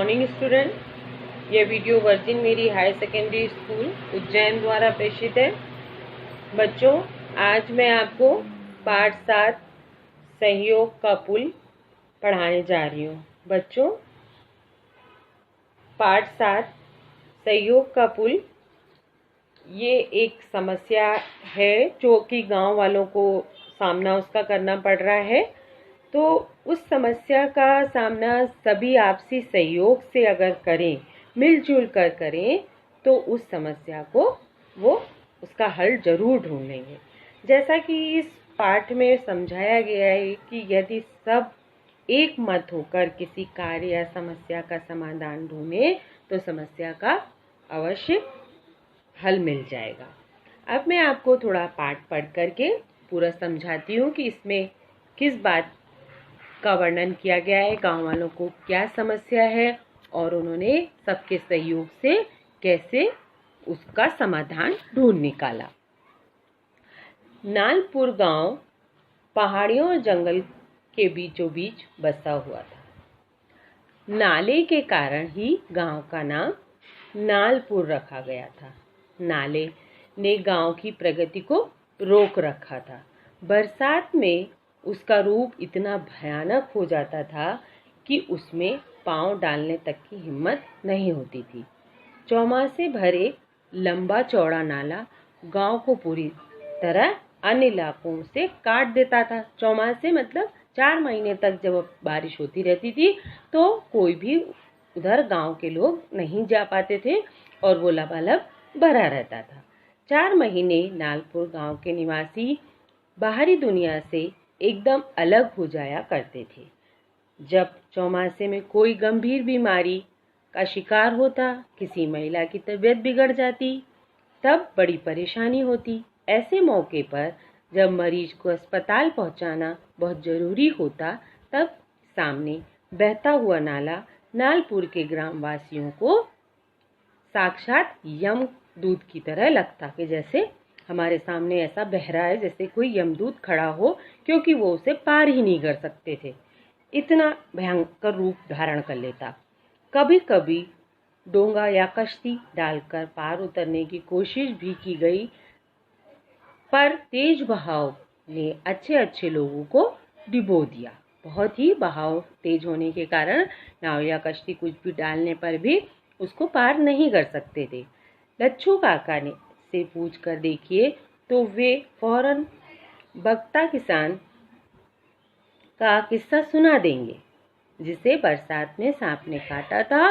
Morning student. यह video virgin मेरी higher secondary school Ujjain द्वारा प्रेषित है। बच्चों, आज मैं आपको पाठ 7 सहयोग का पुल पढ़ाने जा रही हूँ। बच्चों, पाठ 7 सहयोग का पुल ये एक समस्या है जो कि गांव वालों को सामना उसका करना पड़ रहा है। तो उस समस्या का सामना सभी आपसी सहयोग से अगर करें, मिलजुल कर करें, तो उस समस्या को वो उसका हल जरूर ढूंढ लेंगे। जैसा कि इस पाठ में समझाया गया है कि यदि सब एक मत होकर किसी कार्य या समस्या का समाधान ढूंढें तो समस्या का अवश्य हल मिल जाएगा। अब मैं आपको थोड़ा पाठ पढ़ करके पूरा समझाती हूँ कि इसमें किस बात का वर्णन किया गया है, गांव वालों को क्या समस्या है और उन्होंने सबके सहयोग से कैसे उसका समाधान ढूंढ निकाला। नालपुर गांव पहाड़ियों और जंगल के बीचों बीच बसा हुआ था। नाले के कारण ही गांव का नाम नालपुर रखा गया था। नाले ने गांव की प्रगति को रोक रखा था। बरसात में उसका रूप इतना भयानक हो जाता था कि उसमें पांव डालने तक की हिम्मत नहीं होती थी। चौमासे भरे लंबा चौड़ा नाला गांव को पूरी तरह अन्य इलाकों से काट देता था। चौमासे मतलब 4 महीने तक जब बारिश होती रहती थी तो कोई भी उधर गांव के लोग नहीं जा पाते थे और वो लबालब भरा रहता था। 4 महीने नालपुर गांव के निवासी बाहरी दुनिया से एकदम अलग हो जाया करते थे। जब चौमासे में कोई गंभीर बीमारी का शिकार होता, किसी महिला की तबीयत बिगड़ जाती, तब बड़ी परेशानी होती। ऐसे मौके पर जब मरीज को अस्पताल पहुंचाना बहुत जरूरी होता, तब सामने बहता हुआ नाला नालपुर के ग्रामवासियों को साक्षात यमदूत की तरह लगता कि जैसे हमारे सामने ऐसा बह रहा है, जैसे कोई यमदूत खड़ा हो, क्योंकि वो उसे पार ही नहीं कर सकते थे। इतना भयंकर रूप धारण कर लेता। कभी कभी डोंगा या कश्ती डालकर पार उतरने की कोशिश भी की गई, पर तेज बहाव ने अच्छे लोगों को डुबो दिया। बहुत ही बहाव तेज होने के कारण नाव या कश्ती कुछ भी डालने पर भी उसको पार नहीं कर सकते थे। लच्छू काका ने से पूछ कर देखिए तो वे फौरन बगता किसान का किस्सा सुना देंगे, जिसे बरसात में सांप ने काटा था।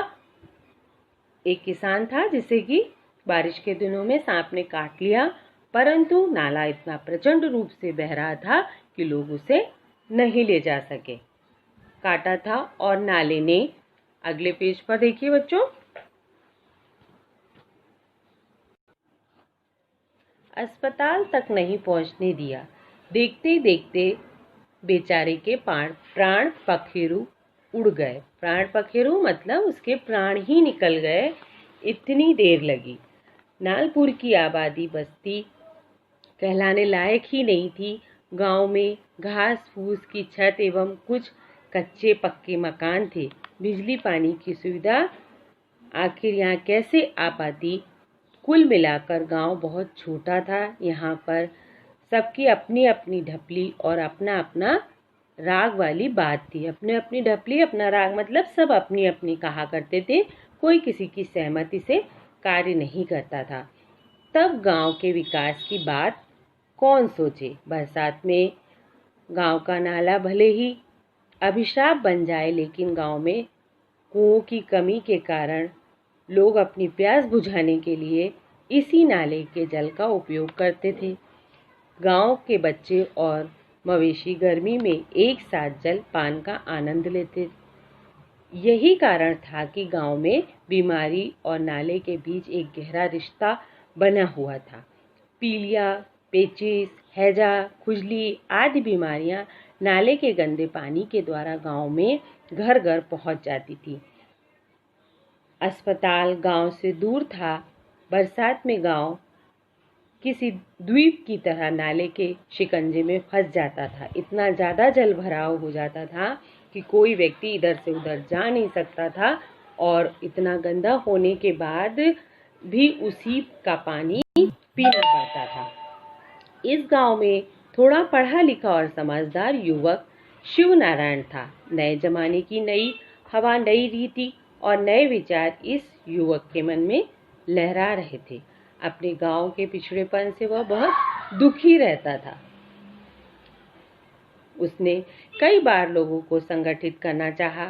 एक किसान था जिसे कि बारिश के दिनों में सांप ने काट लिया, परंतु नाला इतना प्रचंड रूप से बह रहा था कि लोग उसे नहीं ले जा सके। काटा था और नाले ने, अगले पेज पर देखिए बच्चों, अस्पताल तक नहीं पहुंचने दिया। देखते देखते बेचारे के प्राण पखेरु उड़ गए। प्राण पखेरु मतलब उसके प्राण ही निकल गए, इतनी देर लगी। नालपुर की आबादी बस्ती कहलाने लायक ही नहीं थी। गांव में घास फूस की छत एवं कुछ कच्चे पक्के मकान थे। बिजली पानी की सुविधा आखिर यहाँ कैसे आ पाती। कुल मिलाकर गांव बहुत छोटा था। यहाँ पर सबकी अपनी अपनी ढपली और अपना अपना राग वाली बात थी। अपनी अपनी ढपली, अपना राग मतलब सब अपनी अपनी कहा करते थे। कोई किसी की सहमति से कार्य नहीं करता था। तब गांव के विकास की बात कौन सोचे। बरसात में गांव का नाला भले ही अभिशाप बन जाए, लेकिन गांव में कुओं की कमी के कारण लोग अपनी प्यास बुझाने के लिए इसी नाले के जल का उपयोग करते थे। गांव के बच्चे और मवेशी गर्मी में एक साथ जल पान का आनंद लेते। यही कारण था कि गांव में बीमारी और नाले के बीच एक गहरा रिश्ता बना हुआ था। पीलिया, पेचिस, हैजा, खुजली आदि बीमारियां नाले के गंदे पानी के द्वारा गांव में घर घर पहुंच जाती थी। अस्पताल गांव से दूर था। बरसात में गांव किसी द्वीप की तरह नाले के शिकंजे में फंस जाता था। इतना ज़्यादा जल भराव हो जाता था कि कोई व्यक्ति इधर से उधर जा नहीं सकता था और इतना गंदा होने के बाद भी उसी का पानी पीना पड़ता था। इस गांव में थोड़ा पढ़ा लिखा और समझदार युवक शिव नारायण था। नए जमाने की नई हवा, नई रीति और नए विचार इस युवक के मन में लहरा रहे थे। अपने गांव के पिछड़ेपन से वह बहुत दुखी रहता था। उसने कई बार लोगों को संगठित करना चाहा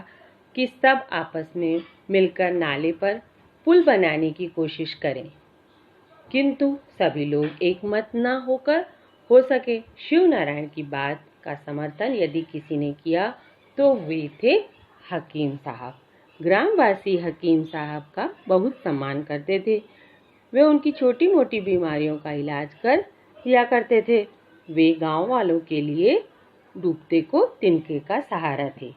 कि सब आपस में मिलकर नाले पर पुल बनाने की कोशिश करें, किंतु सभी लोग एकमत न हो सके। शिव नारायण की बात का समर्थन यदि किसी ने किया तो वे थे हकीम साहब। ग्रामवासी हकीम साहब का बहुत सम्मान करते थे। वे उनकी छोटी मोटी बीमारियों का इलाज कर दिया करते थे। वे गांव वालों के लिए डूबते को तिनके का सहारा थे।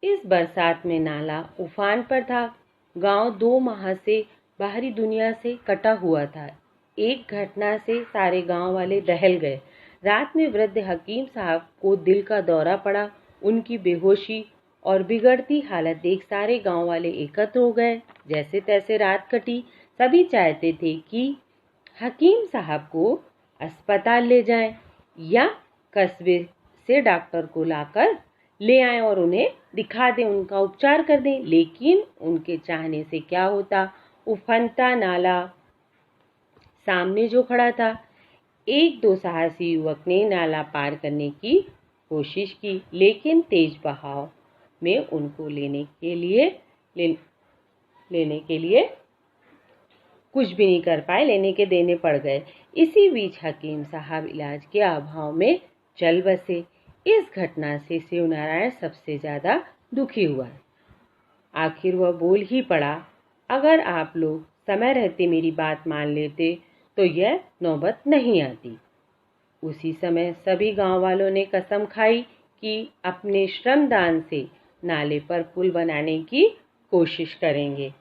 इस बरसात में नाला उफान पर था। गांव 2 माह से बाहरी दुनिया से कटा हुआ था। एक घटना से सारे गांव वाले दहल गए। रात में वृद्ध हकीम साहब को दिल का दौरा पड़ा। उनकी बेहोशी और बिगड़ती हालत देख सारे गांव वाले एकत्र हो गए। जैसे तैसे रात कटी। सभी चाहते थे कि हकीम साहब को अस्पताल ले जाएं या कस्बे से डॉक्टर को लाकर ले आएं और उन्हें दिखा दें, उनका उपचार कर दें। लेकिन उनके चाहने से क्या होता, उफनता नाला सामने जो खड़ा था। 1-2 साहसी युवक ने नाला पार करने की कोशिश की, लेकिन तेज बहाव में उनको लेने के लिए कुछ भी नहीं कर पाए, लेने के देने पड़ गए। इसी बीच हकीम साहब इलाज के अभाव में चल बसे। इस घटना से शिव नारायण सबसे ज्यादा दुखी हुआ। आखिर वह बोल ही पड़ा, अगर आप लोग समय रहते मेरी बात मान लेते तो यह नौबत नहीं आती। उसी समय सभी गांव वालों ने कसम खाई कि अपने श्रमदान से नाले पर पुल बनाने की कोशिश करेंगे।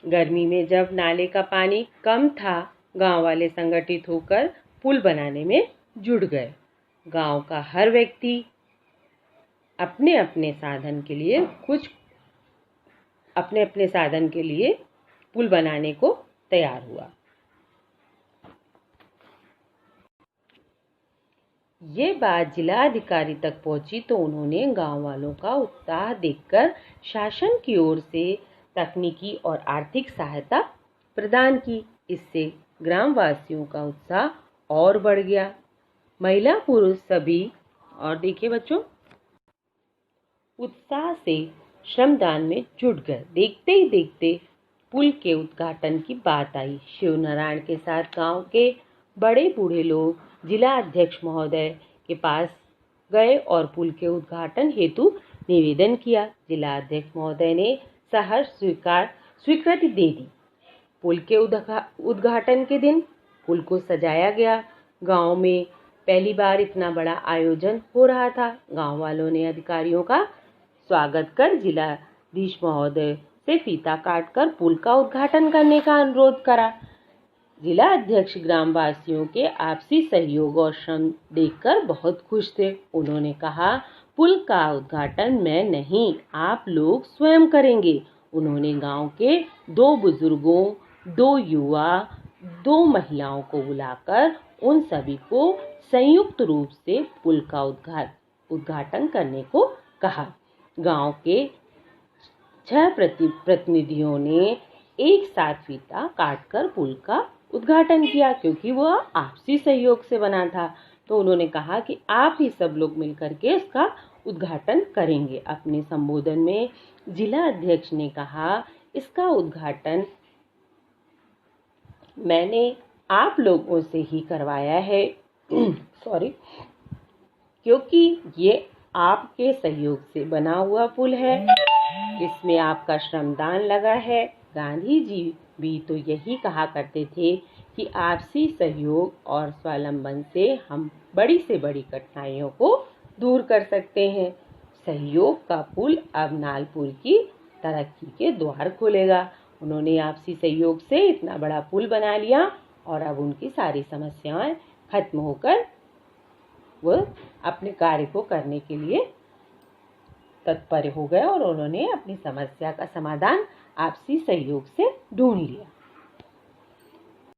गर्मी में जब नाले का पानी कम था, गांव वाले संगठित होकर पुल बनाने में जुट गए। गांव का हर व्यक्ति अपने अपने साधन के लिए पुल बनाने को तैयार हुआ। ये बात जिलाधिकारी तक पहुंची तो उन्होंने गांव वालों का उत्साह देखकर शासन की ओर से तकनीकी और आर्थिक सहायता प्रदान की। इससे ग्रामवासियों का उत्साह और बढ़ गया। महिला पुरुष सभी, और देखिए बच्चों, उत्साह से श्रमदान में जुट गए। देखते ही देखते पुल के उद्घाटन की बात आई। शिव नारायण के साथ गांव के बड़े बूढ़े लोग जिला अध्यक्ष महोदय के पास गए और पुल के उद्घाटन हेतु निवेदन किया। जिला अध्यक्ष महोदय ने सहर्ष स्वीकृति दे दी। पुल के उद्घाटन के दिन पुल को सजाया गया। गांव में पहली बार इतना बड़ा आयोजन हो रहा था। गांव वालों ने अधिकारियों का स्वागत कर जिलाधीश महोदय से फीता काटकर पुल का उद्घाटन करने का अनुरोध करा। जिला अध्यक्ष ग्रामवासियों के आपसी सहयोग और श्रम देखकर बहुत खुश थे। उन्होंने कहा, पुल का उद्घाटन मैं नहीं, आप लोग स्वयं करेंगे। उन्होंने गांव के 2 बुजुर्गों, 2 युवा, 2 महिलाओं को बुलाकर उन सभी को संयुक्त रूप से पुल का उद्घाटन करने को कहा। गांव के 6 प्रतिनिधियों ने एक साथ फीता काटकर पुल का उद्घाटन किया। क्योंकि वह आपसी सहयोग से बना था, तो उन्होंने कहा कि आप ही सब लोग मिलकर के इसका उद्घाटन करेंगे। अपने संबोधन में जिला अध्यक्ष ने कहा, इसका उद्घाटन मैंने आप लोगों से ही करवाया है क्योंकि ये आपके सहयोग से बना हुआ पुल है, इसमें आपका श्रमदान लगा है। गांधी जी भी तो यही कहा करते थे कि आपसी सहयोग और स्वावलंबन से हम बड़ी से बड़ी कठिनाइयों को दूर कर सकते हैं। सहयोग का पुल अब नालपुर की तरक्की के द्वार खोलेगा। उन्होंने आपसी सहयोग से इतना बड़ा पुल बना लिया और अब उनकी सारी समस्याएं खत्म होकर वह अपने कार्य को करने के लिए तत्पर हो गए और उन्होंने अपनी समस्या का समाधान आपसी सहयोग से ढूंढ लिया।